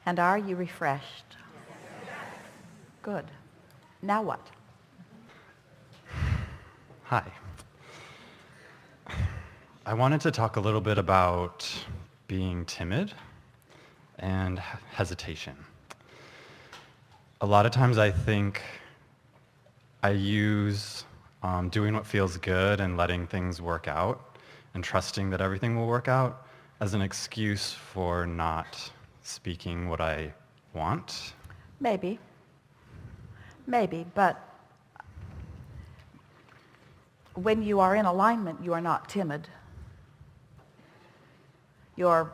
And are you refreshed? Good. Now what? Hi. I wanted to talk a little bit about being timid and hesitation. A lot of times I think I use doing what feels good and letting things work out and trusting that everything will work out as an excuse for not speaking what I want. Maybe, but when you are in alignment, you are not timid. You're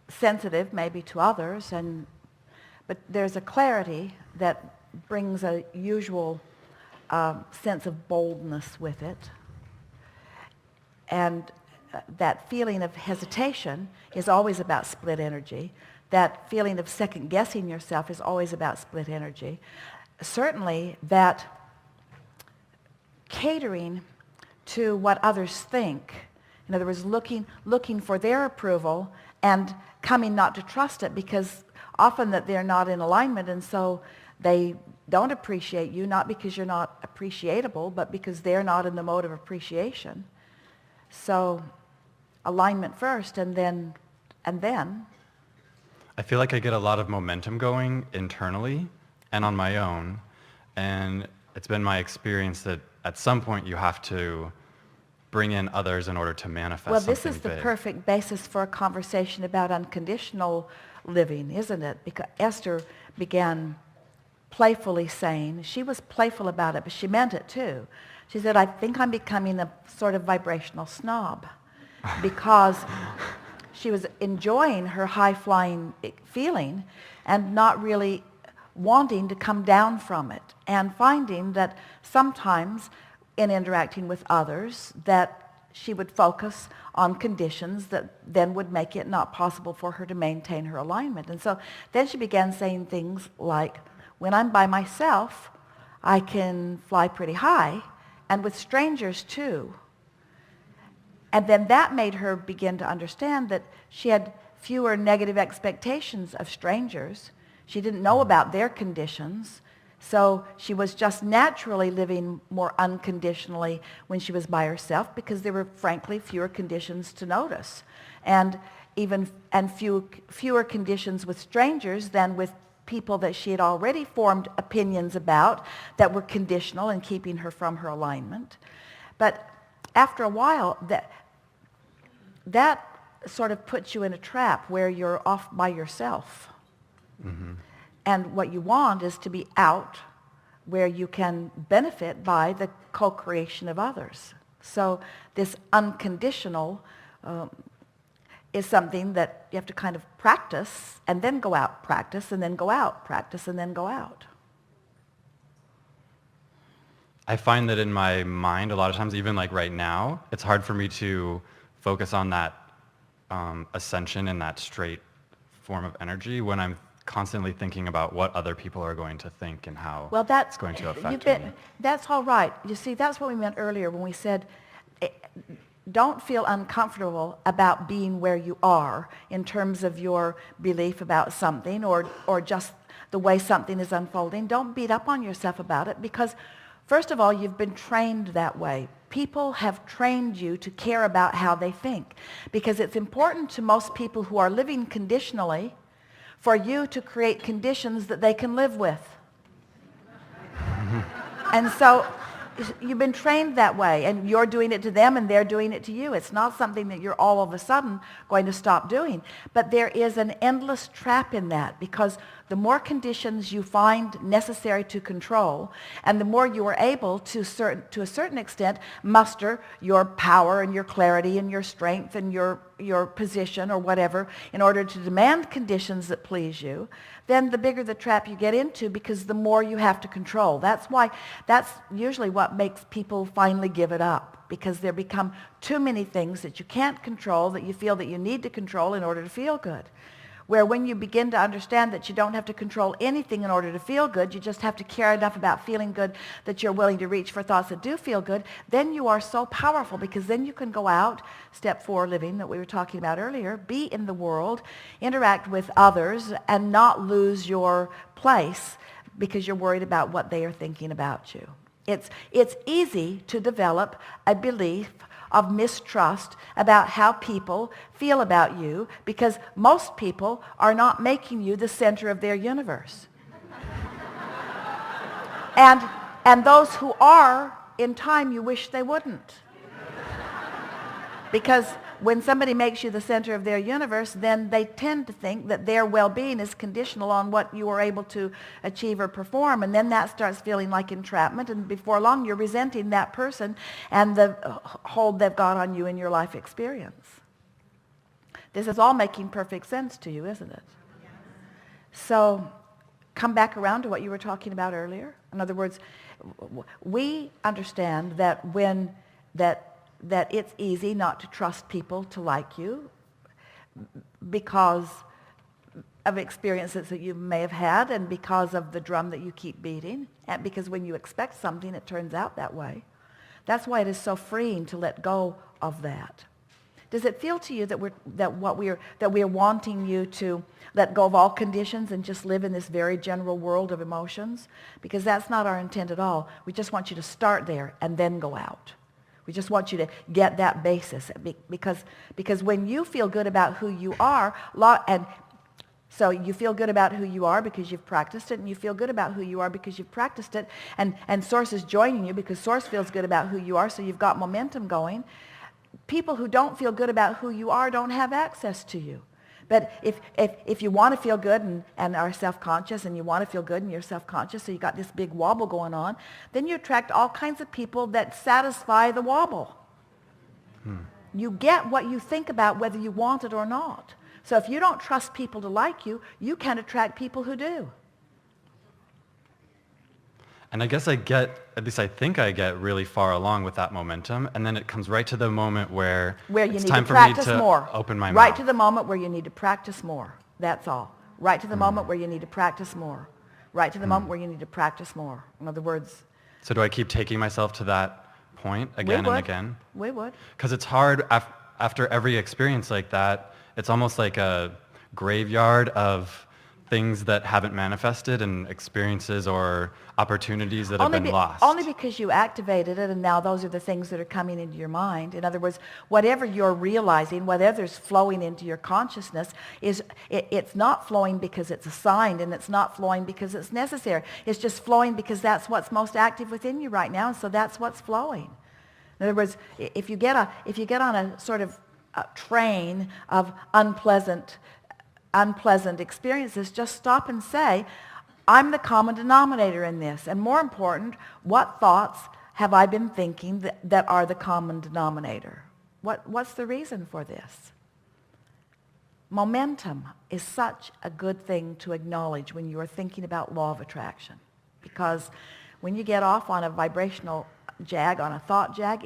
sensitive maybe to others, but there's a clarity that brings a usual sense of boldness with it. And that feeling of hesitation is always about split energy. That feeling of second guessing yourself is always about split energy. Certainly that catering to what others think, in other words, looking for their approval and coming not to trust it, because often that they're not in alignment, and so they don't appreciate you, not because you're not appreciable, but because they're not in the mode of appreciation. So alignment first, and then. I feel like I get a lot of momentum going internally and on my own, and it's been my experience that at some point you have to bring in others in order to manifest something big. Well, this is the perfect basis for a conversation about unconditional living, isn't it? Because Esther began playfully saying, she was playful about it, but she meant it too. She said, I think I'm becoming a sort of vibrational snob, because she was enjoying her high-flying feeling and not really wanting to come down from it, and finding that sometimes in interacting with others that she would focus on conditions that then would make it not possible for her to maintain her alignment. And so then she began saying things like, when I'm by myself, I can fly pretty high, and with strangers too. And then that made her begin to understand that she had fewer negative expectations of strangers. She didn't know about their conditions, so she was just naturally living more unconditionally when she was by herself, because there were frankly fewer conditions to notice, and fewer conditions with strangers than with people that she had already formed opinions about that were conditional and keeping her from her alignment. But after a while, that sort of puts you in a trap where you're off by yourself. Mm-hmm. And what you want is to be out where you can benefit by the co-creation of others. So this unconditional is something that you have to kind of practice, and then go out, practice, and then go out, practice, and then go out. I find that in my mind, a lot of times, even like right now, it's hard for me to focus on that ascension and that straight form of energy when I'm constantly thinking about what other people are going to think and how it's going to affect me. That's all right. You see, that's what we meant earlier when we said, don't feel uncomfortable about being where you are in terms of your belief about something or just the way something is unfolding. Don't beat up on yourself about it, because first of all, you've been trained that way. People have trained you to care about how they think, because it's important to most people who are living conditionally for you to create conditions that they can live with. And so you've been trained that way, and you're doing it to them and they're doing it to you. It's not something that you're all of a sudden going to stop doing. But there is an endless trap in that, because the more conditions you find necessary to control, and the more you are able to a certain extent muster your power and your clarity and your strength and your position or whatever in order to demand conditions that please you, then the bigger the trap you get into, because the more you have to control. That's usually what makes people finally give it up, because there become too many things that you can't control that you feel that you need to control in order to feel good. Where when you begin to understand that you don't have to control anything in order to feel good, you just have to care enough about feeling good that you're willing to reach for thoughts that do feel good, then you are so powerful, because then you can go out, step 4 living that we were talking about earlier, be in the world, interact with others, and not lose your place because you're worried about what they are thinking about you. It's easy to develop a belief of mistrust about how people feel about you, because most people are not making you the center of their universe. And those who are, in time, you wish they wouldn't. Because when somebody makes you the center of their universe, then they tend to think that their well-being is conditional on what you are able to achieve or perform, and then that starts feeling like entrapment, and before long you're resenting that person and the hold they've got on you in your life experience. This is all making perfect sense to you, isn't it? Yes. So come back around to what you were talking about earlier. In other words, we understand that that it's easy not to trust people to like you because of experiences that you may have had, and because of the drum that you keep beating, and because when you expect something, it turns out that way. That's why it is so freeing to let go of that. Does it feel to you that we're wanting you to let go of all conditions and just live in this very general world of emotions? Because that's not our intent at all. We just want you to start there and then go out. We just want you to get that basis, because when you feel good about who you are, and so you feel good about who you are because you've practiced it, and you feel good about who you are because you've practiced it, and Source is joining you because Source feels good about who you are, so you've got momentum going. People who don't feel good about who you are don't have access to you. But if you want to feel good and are self-conscious, and you want to feel good and you're self-conscious, so you got this big wobble going on, then you attract all kinds of people that satisfy the wobble. You get what you think about whether you want it or not. So if you don't trust people to like you, you can attract people who do. And I guess at least I think I get really far along with that momentum, and then it comes right to the moment where you it's need time to for me practice to more. open my Right mouth. to the moment where you need to practice more. That's all. Right to the moment where you need to practice more. Right to the moment where you need to practice more. In other words, So do I keep taking myself to that point again and again? We would. Because it's hard after every experience like that. It's almost like a graveyard of things that haven't manifested, and experiences or opportunities that have been lost. Only because you activated it, and now those are the things that are coming into your mind. In other words, whatever you're realizing, whatever's flowing into your consciousness, it's not flowing because it's assigned, and it's not flowing because it's necessary. It's just flowing because that's what's most active within you right now, and so that's what's flowing. In other words, if you get on a sort of a train of unpleasant experiences, just stop and say, I'm the common denominator in this. And more important, what thoughts have I been thinking that are the common denominator? What's the reason for this? Momentum is such a good thing to acknowledge when you are thinking about law of attraction. Because when you get off on a vibrational jag, on a thought jag,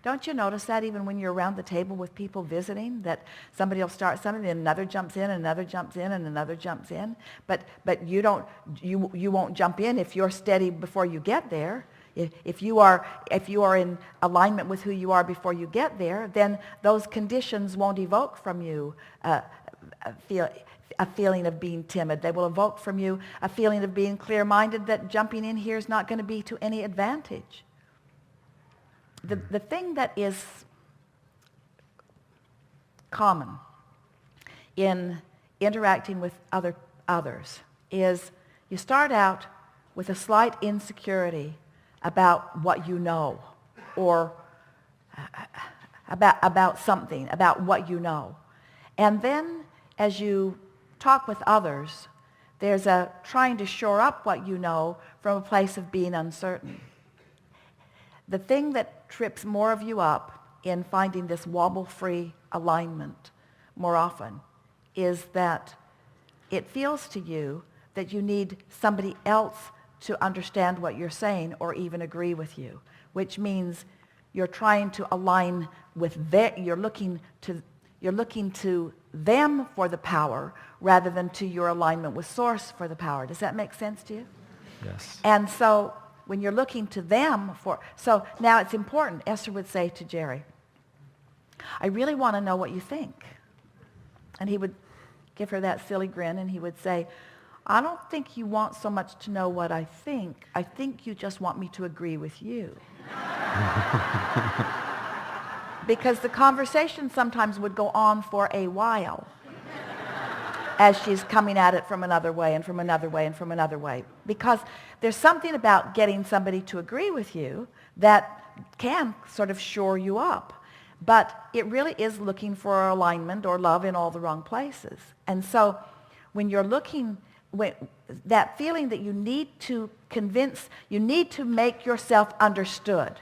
don't you notice that even when you're around the table with people visiting, that somebody will start something and another jumps in and another jumps in and another jumps in, but you won't jump in if you're steady before you get there. If you are in alignment with who you are before you get there, then those conditions won't evoke from you a feeling of being timid. They will evoke from you a feeling of being clear-minded, that jumping in here is not going to be to any advantage. The thing that is common in interacting with others is you start out with a slight insecurity about what you know, or about something, about what you know. And then as you talk with others, there's a trying to shore up what you know from a place of being uncertain. The thing that trips more of you up in finding this wobble-free alignment more often is that it feels to you that you need somebody else to understand what you're saying or even agree with you, which means you're trying to align with you're looking to them for the power rather than to your alignment with Source for the power. Does that make sense to you? Yes. And so when you're looking to them for, so now it's important. Esther would say to Jerry, I really want to know what you think. And he would give her that silly grin and he would say, I don't think you want so much to know what I think. I think you just want me to agree with you. Because the conversation sometimes would go on for a while as she's coming at it from another way and from another way and from another way. Because there's something about getting somebody to agree with you that can sort of shore you up. But it really is looking for alignment or love in all the wrong places. And so when you're looking, that feeling that you need to convince, you need to make yourself understood.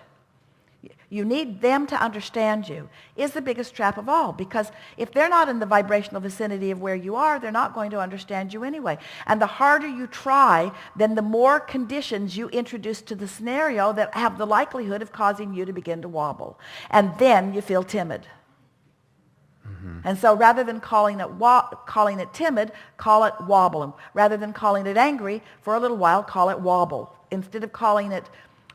You need them to understand you is the biggest trap of all, because if they're not in the vibrational vicinity of where you are, they're not going to understand you anyway. And the harder you try, then the more conditions you introduce to the scenario that have the likelihood of causing you to begin to wobble. And then you feel timid. Mm-hmm. And so rather than calling it timid, call it wobble. And rather than calling it angry, for a little while, call it wobble. Instead of calling it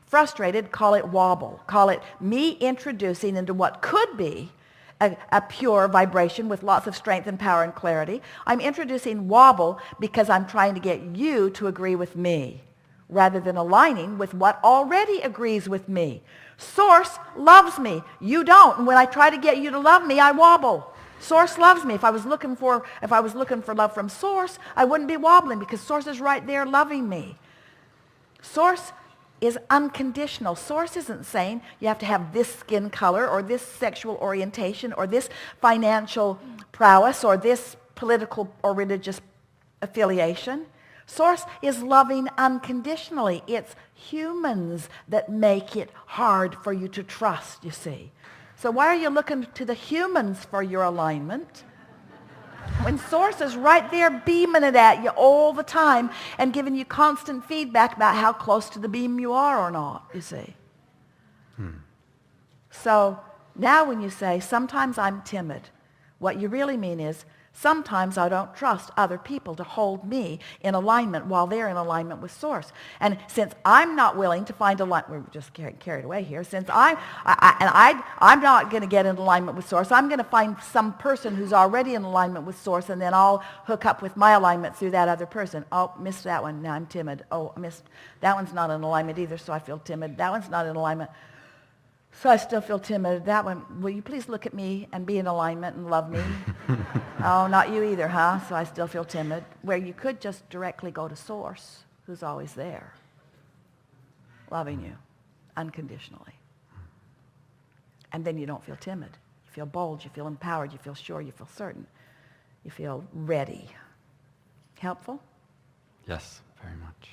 frustrated, call it wobble. Call it me introducing into what could be a pure vibration with lots of strength and power and clarity. I'm introducing wobble because I'm trying to get you to agree with me rather than aligning with what already agrees with me. Source loves me. You don't. And when I try to get you to love me, I wobble. Source loves me. If I was looking for love from Source, I wouldn't be wobbling because Source is right there loving me. Source is unconditional. Source isn't saying you have to have this skin color or this sexual orientation or this financial prowess or this political or religious affiliation. Source is loving unconditionally. It's humans that make it hard for you to trust, you see. So why are you looking to the humans for your alignment when Source is right there beaming it at you all the time and giving you constant feedback about how close to the beam you are or not, you see? So now when you say, sometimes I'm timid, what you really mean is, sometimes I don't trust other people to hold me in alignment while they're in alignment with Source. And since I'm not willing to find alignment, we're just carried away here, since I'm not going to get in alignment with Source, I'm going to find some person who's already in alignment with Source, and then I'll hook up with my alignment through that other person. Oh, missed that one. Now I'm timid. Oh, missed. That one's not in alignment either, so I feel timid. That one's not in alignment. So I still feel timid. That one, will you please look at me and be in alignment and love me? Oh, not you either, huh? So I still feel timid. Where you could just directly go to Source, who's always there, loving you unconditionally. And then you don't feel timid. You feel bold, you feel empowered, you feel sure, you feel certain. You feel ready. Helpful? Yes, very much.